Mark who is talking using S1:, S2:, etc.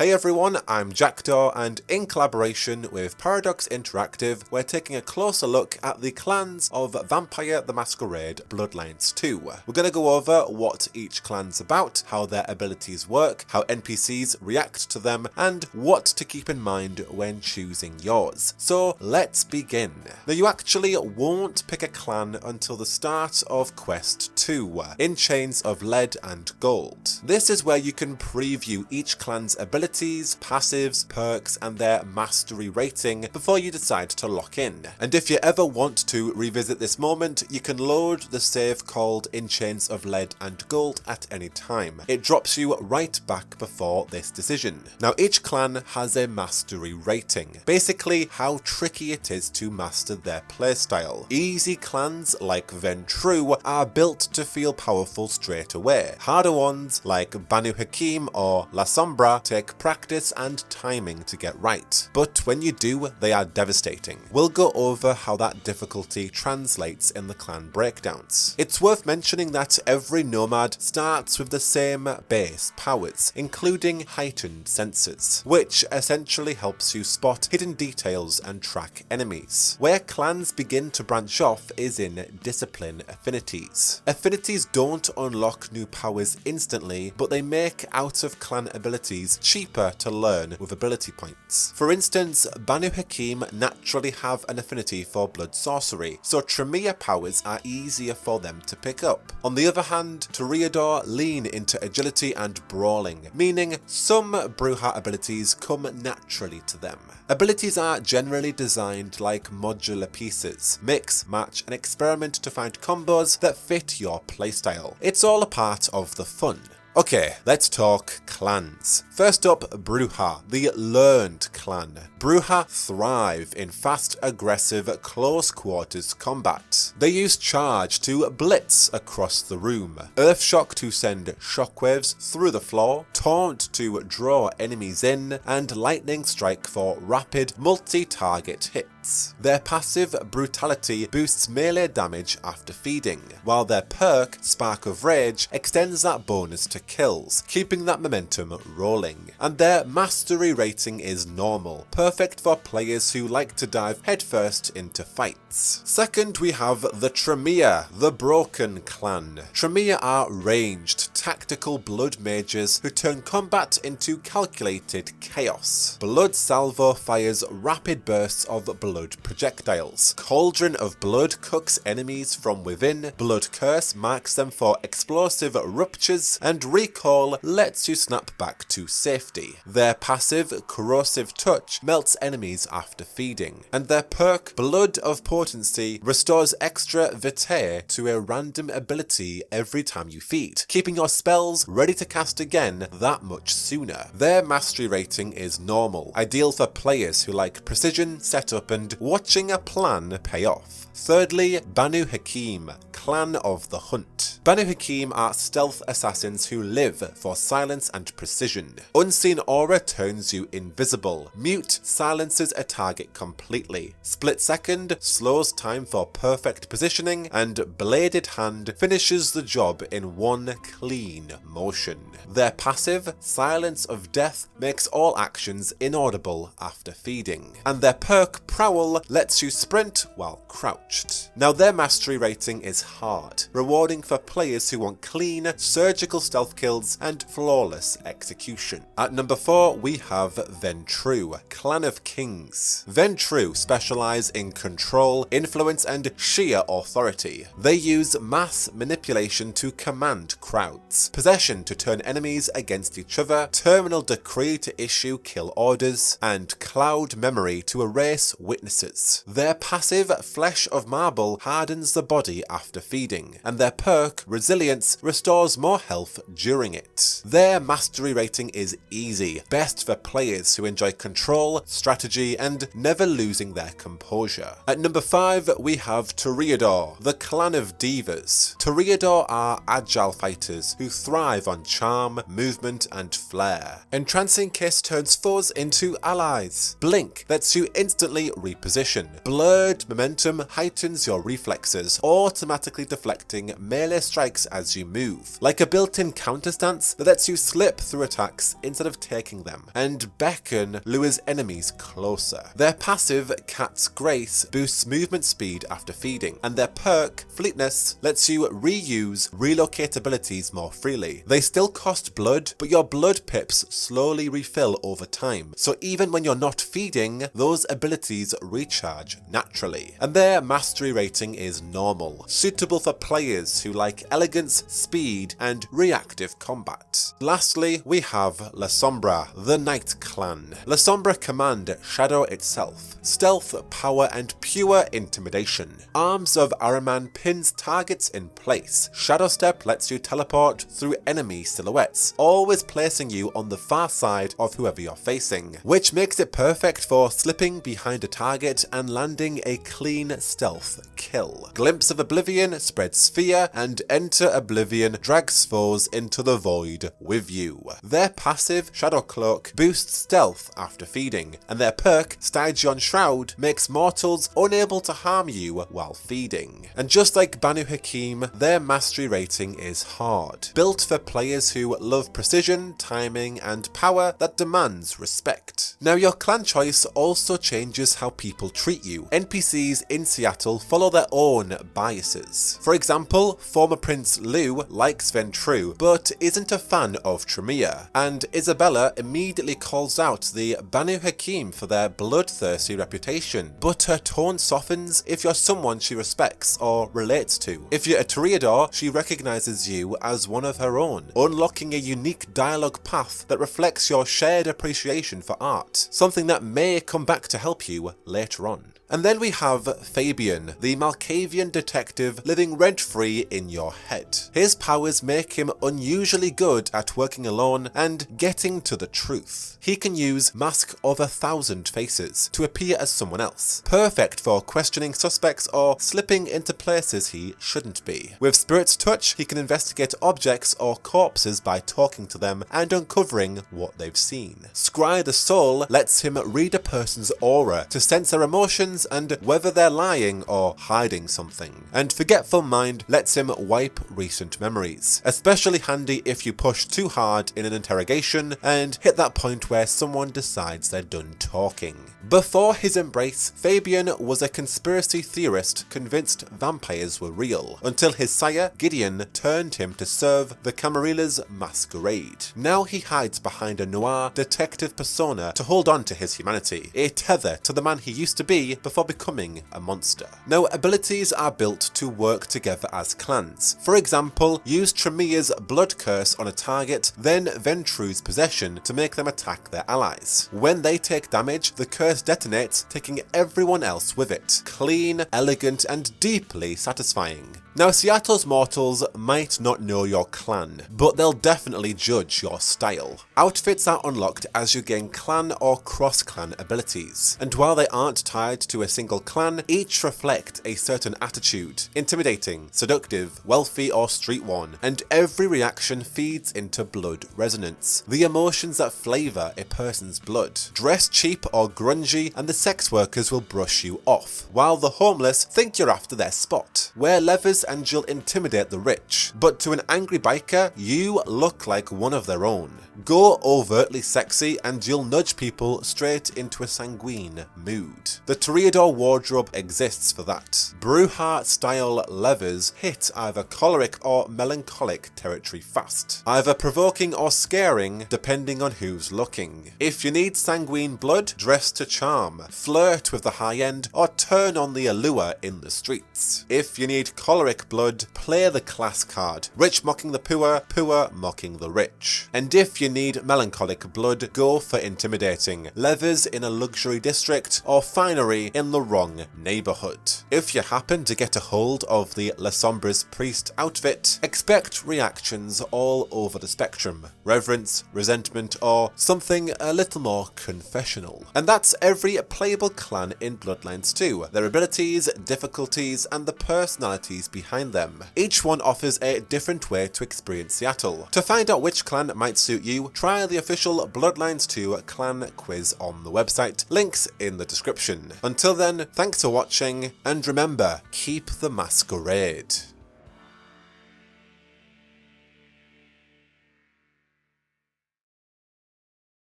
S1: Hey everyone, I'm Jackdaw, and in collaboration with Paradox Interactive, we're taking a closer look at the clans of Vampire the Masquerade Bloodlines 2. We're going to go over what each clan's about, how their abilities work, how NPCs react to them, and what to keep in mind when choosing yours. So let's begin. Now you actually won't pick a clan until the start of Quest 2, in Chains of Lead and Gold. This is where you can preview each clan's abilities, passives, perks, and their mastery rating before you decide to lock in. And if you ever want to revisit this moment, you can load the save called In Chains of Lead and Gold at any time. It drops you right back before this decision. Now each clan has a mastery rating, basically how tricky it is to master their playstyle. Easy clans like Ventrue are built to feel powerful straight away. Harder ones like Banu Haqim or Lasombra take practice and timing to get right, but when you do, they are devastating. We'll go over how that difficulty translates in the clan breakdowns. It's worth mentioning that every Nomad starts with the same base powers, including heightened senses, which essentially helps you spot hidden details and track enemies. Where clans begin to branch off is in discipline affinities. Affinities don't unlock new powers instantly, but they make out of clan abilities cheaper to learn with ability points. For instance, Banu Haqim naturally have an affinity for blood sorcery, so Tremere powers are easier for them to pick up. On the other hand, Toreador lean into agility and brawling, meaning some Brujah abilities come naturally to them. Abilities are generally designed like modular pieces. Mix, match, and experiment to find combos that fit your playstyle. It's all a part of the fun. Okay, let's talk clans. First up, Brujah, the learned clan. Brujah thrive in fast, aggressive, close quarters combat. They use charge to blitz across the room, earthshock to send shockwaves through the floor, taunt to draw enemies in, and lightning strike for rapid, multi-target hits. Their passive, Brutality, boosts melee damage after feeding, while their perk, Spark of Rage, extends that bonus to kills, keeping that momentum rolling. And their mastery rating is normal, perfect for players who like to dive headfirst into fights. Second, we have the Tremere, the Broken clan. Tremere are ranged, tactical blood mages who turn combat into calculated chaos. Blood Salvo fires rapid bursts of blood projectiles. Cauldron of Blood cooks enemies from within. Blood Curse marks them for explosive ruptures, and Recall lets you snap back to safety. Their passive, Corrosive Touch, melts enemies after feeding, and their perk, Blood of Potency, restores extra vitae to a random ability every time you feed, keeping your spells ready to cast again that much sooner. Their mastery rating is normal, ideal for players who like precision, setup, and watching a plan pay off. Thirdly, Banu Haqim, Clan of the Hunt. Banu Haqim are stealth assassins who live for silence and precision. Unseen Aura turns you invisible. Mute silences a target completely. Split Second slows time for perfect positioning, and Bladed Hand finishes the job in one clean motion. Their passive, Silence of Death, makes all actions inaudible after feeding, and their perk, Prowl, lets you sprint while crouched. Now their mastery rating is hard, rewarding for players who want clean, surgical stealth kills and flawless execution. At number 4, we have Ventrue, Clan of Kings. Ventrue specialize in control, influence, and sheer authority. They use mass manipulation to command crowds, possession to turn enemies against each other, terminal decree to issue kill orders, and cloud memory to erase witnesses. Their passive, Flesh of Marble, hardens the body after feeding, and their perk, Resilience, restores more health during it. Their mastery rating is easy, best for players who enjoy control, strategy, and never losing their composure. At number 5, we have Toreador, the Clan of Divas. Toreador are agile fighters who thrive on charm, charm, movement, and flair. Entrancing Kiss turns foes into allies. Blink lets you instantly reposition. Blurred Momentum heightens your reflexes, automatically deflecting melee strikes as you move, like a built-in counter stance that lets you slip through attacks instead of taking them. And Beckon lures enemies closer. Their passive, Cat's Grace, boosts movement speed after feeding, and their perk, Fleetness, lets you reuse relocate abilities more freely. They still cost blood, but your blood pips slowly refill over time, so even when you're not feeding, those abilities recharge naturally. And their mastery rating is normal, suitable for players who like elegance, speed, and reactive combat. Lastly, we have Lasombra, the Night Clan. Lasombra command Shadow itself, stealth, power, and pure intimidation. Arms of Ahriman pins targets in place. Shadow Step lets you teleport through enemy silhouettes, always placing you on the far side of whoever you're facing, which makes it perfect for slipping behind a target and landing a clean stealth kill. Glimpse of Oblivion spreads fear, and Enter Oblivion drags foes into the void with you. Their passive, Shadow Cloak, boosts stealth after feeding, and their perk, Stygian Shroud, makes mortals unable to harm you while feeding. And just like Banu Haqim, their mastery rating is hard, built for players who love precision, timing, and power that demands respect. Now, your clan choice also changes how people treat you. NPCs in Seattle follow their own biases. For example, former Prince Lou likes Ventrue, but isn't a fan of Tremere, and Isabella immediately calls out the Banu Haqim for their bloodthirsty reputation, but her tone softens if you're someone she respects or relates to. If you're a Toreador, she recognizes you as one of her own, unlocking a unique dialogue path that reflects your shared appreciation for art, something that may come back to help you later on. And then we have Fabien, the Malkavian detective living rent-free in your head. His powers make him unusually good at working alone and getting to the truth. He can use Mask of 1,000 Faces to appear as someone else, perfect for questioning suspects or slipping into places he shouldn't be. With Spirit's Touch, he can investigate objects or corpses by talking to them and uncovering what they've seen. Scry the Soul lets him read a person's aura to sense their emotions and whether they're lying or hiding something. And Forgetful Mind lets him wipe recent memories, especially handy if you push too hard in an interrogation and hit that point where someone decides they're done talking. Before his embrace, Fabien was a conspiracy theorist convinced vampires were real, until his sire, Gideon, turned him to serve the Camarilla's Masquerade. Now he hides behind a noir detective persona to hold on to his humanity, a tether to the man he used to be before becoming a monster. Now, abilities are built to work together as clans. For example, use Tremere's Blood Curse on a target, then Ventrue's Possession to make them attack their allies. When they take damage, the curse detonates, taking everyone else with it. Clean, elegant, and deeply satisfying. Now, Seattle's mortals might not know your clan, but they'll definitely judge your style. Outfits are unlocked as you gain clan or cross-clan abilities, and while they aren't tied to a single clan, each reflect a certain attitude: intimidating, seductive, wealthy, or street-worn, and every reaction feeds into blood resonance, the emotions that flavour a person's blood. Dress cheap or grungy, and the sex workers will brush you off, while the homeless think you're after their spot. Wear leathers and you'll intimidate the rich, but to an angry biker, you look like one of their own. Go overtly sexy and you'll nudge people straight into a sanguine mood. The Toreador wardrobe exists for that. Brujah style leathers hit either choleric or melancholic territory fast, either provoking or scaring depending on who's looking. If you need sanguine blood, dress to charm, flirt with the high end, or turn on the allure in the streets. If you need choleric blood, play the class card, rich mocking the poor, poor mocking the rich. And if you need melancholic blood, go for intimidating, leathers in a luxury district, or finery in the wrong neighborhood. If you happen to get a hold of the Lasombra's priest outfit, expect reactions all over the spectrum. Reverence, resentment, or something a little more confessional. And that's every playable clan in Bloodlines 2, their abilities, difficulties, and the personalities behind them. Each one offers a different way to experience Seattle. To find out which clan might suit you, try the official Bloodlines 2 clan quiz on the website, links in the description. Until then, thanks for watching, and remember, keep the masquerade.